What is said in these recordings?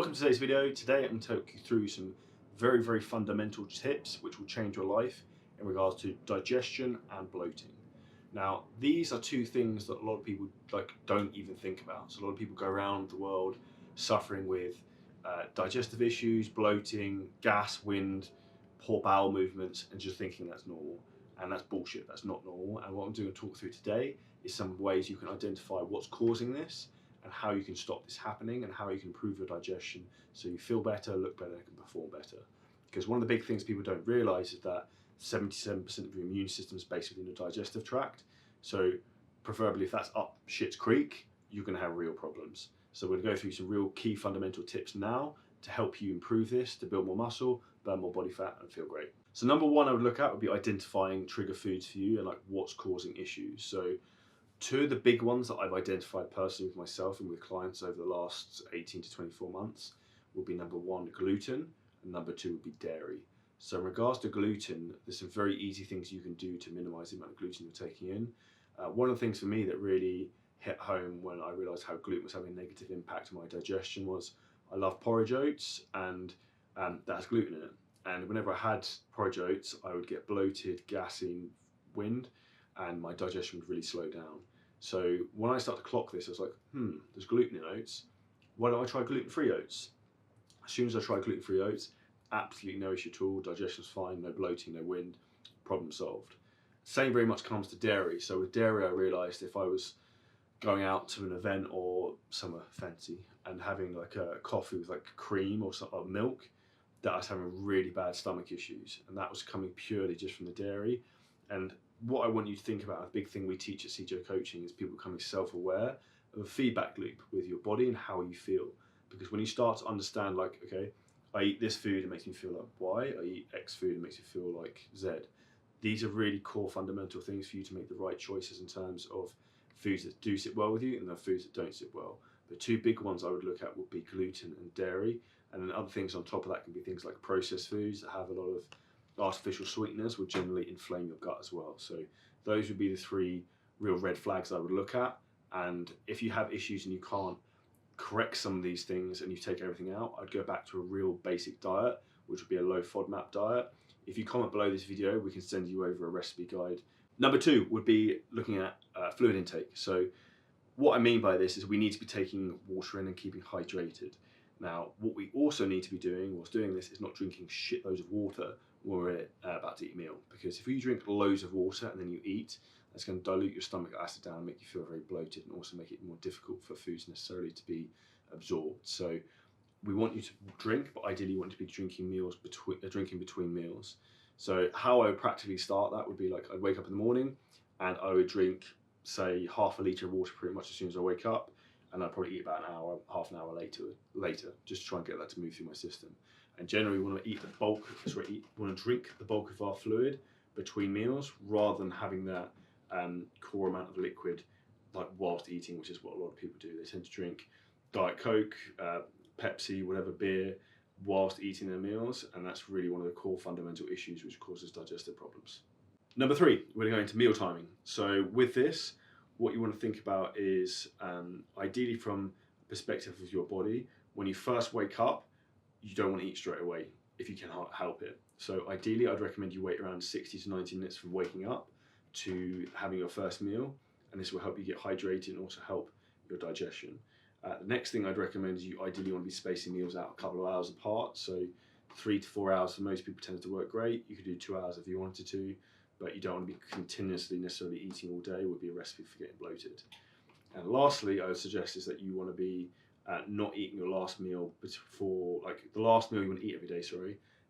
Welcome to today's video. Today I'm going to take you through some very fundamental tips which will change your life in regards to digestion and bloating. Now, these are two things that a lot of people don't even think about. So a lot of people go around the world suffering with digestive issues, bloating, gas, wind, poor bowel movements, and just thinking that's normal. And that's bullshit. That's not normal. And what I'm going to talk through today is some ways you can identify what's causing this, and how you can stop this happening, and how you can improve your digestion so you feel better, look better, and can perform better. Because one of the big things people don't realize is that 77% of your immune system is based within the digestive tract. So preferably if that's up shit's creek, you're going to have real problems. So we're going to go through some real key fundamental tips now to help you improve this, to build more muscle, burn more body fat, and feel great. So number one I would look at would be identifying trigger foods for you and what's causing issues. So two of the big ones that I've identified personally with myself and with clients over the last 18 to 24 months would be number one, gluten, and number two would be dairy. So in regards to gluten, there's some very easy things you can do to minimize the amount of gluten you're taking in. One of the things for me that really hit home when I realized how gluten was having a negative impact on my digestion was I love porridge oats, and that has gluten in it. And whenever I had porridge oats, I would get bloated, gassy, wind, and my digestion would really slow down. So when I started to clock this, I was like, there's gluten in oats. Why don't I try gluten-free oats? As soon as I tried gluten-free oats, absolutely no issue at all. Digestion's fine, no bloating, no wind, problem solved. Same very much comes to dairy. So with dairy, I realized if I was going out to an event or somewhere fancy and having a coffee with cream or milk, that I was having really bad stomach issues. And that was coming purely just from the dairy. And what I want you to think about, a big thing we teach at CJ Coaching, is people becoming self-aware of a feedback loop with your body and how you feel. Because when you start to understand, okay, I eat this food, it makes me feel like Y. I eat X food, it makes me feel like Z. These are really core fundamental things for you to make the right choices in terms of foods that do sit well with you and the foods that don't sit well. The two big ones I would look at would be gluten and dairy. And then other things on top of that can be things like processed foods that have a lot of artificial sweeteners, will generally inflame your gut as well. So those would be the three real red flags I would look at. And if you have issues and you can't correct some of these things and you take everything out, I'd go back to a real basic diet, which would be a low FODMAP diet. If you comment below this video, we can send you over a recipe guide. Number two would be looking at fluid intake. So what I mean by this is we need to be taking water in and keeping hydrated. Now, what we also need to be doing whilst doing this is not drinking shitloads of water when we're about to eat a meal. Because if you drink loads of water and then you eat, that's going to dilute your stomach acid down and make you feel very bloated, and also make it more difficult for foods necessarily to be absorbed. So we want you to drink, but ideally you want to be drinking between meals. So how I would practically start that would be I'd wake up in the morning and I would drink, say, half a litre of water pretty much as soon as I wake up. And I'd probably eat about half an hour later, just to try and get that to move through my system. And generally, we want to drink the bulk of our fluid between meals, rather than having that core amount of liquid whilst eating, which is what a lot of people do. They tend to drink Diet Coke, Pepsi, whatever, beer, whilst eating their meals, and that's really one of the core fundamental issues which causes digestive problems. Number three, we're going to go into meal timing. So with this, what you want to think about is, ideally from the perspective of your body, when you first wake up, you don't want to eat straight away if you can help it. So ideally, I'd recommend you wait around 60 to 90 minutes from waking up to having your first meal, and this will help you get hydrated and also help your digestion. The next thing I'd recommend is you ideally want to be spacing meals out a couple of hours apart. So 3 to 4 hours for most people tends to work great. You could do 2 hours if you wanted to, but you don't want to be continuously necessarily eating all day. Would be a recipe for getting bloated. And lastly, I would suggest is that you want to be not eating your last meal before, the last meal you want to eat every day,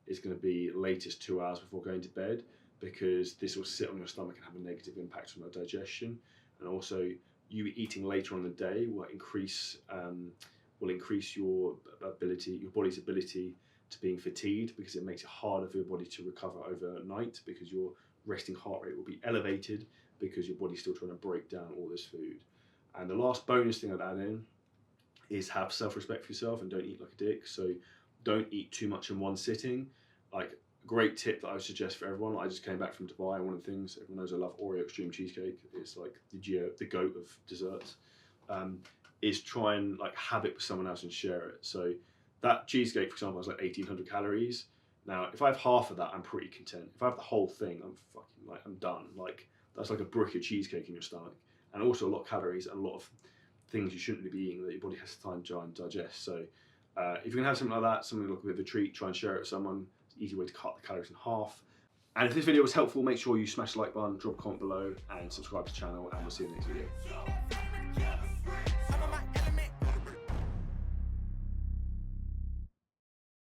is going to be latest 2 hours before going to bed, because this will sit on your stomach and have a negative impact on your digestion. And also, you eating later on in the day will increase your body's ability to being fatigued, because it makes it harder for your body to recover overnight, because your resting heart rate will be elevated because your body's still trying to break down all this food. And the last bonus thing I'd add in is have self-respect for yourself and don't eat like a dick. So don't eat too much in one sitting. A great tip that I would suggest for everyone, I just came back from Dubai, and one of the things, everyone knows I love Oreo Extreme Cheesecake, it's the goat of desserts, is try and have it with someone else and share it. So That cheesecake, for example, has like 1,800 calories. Now, if I have half of that, I'm pretty content. If I have the whole thing, I'm done. Like, that's like a brick of cheesecake in your stomach, and also a lot of calories and a lot of things you shouldn't be eating that your body has time to try and digest. So, if you can have something like that, something like a bit of a treat, try and share it with someone. It's an easy way to cut the calories in half. And if this video was helpful, make sure you smash the like button, drop a comment below, and subscribe to the channel, and we'll see you in the next video.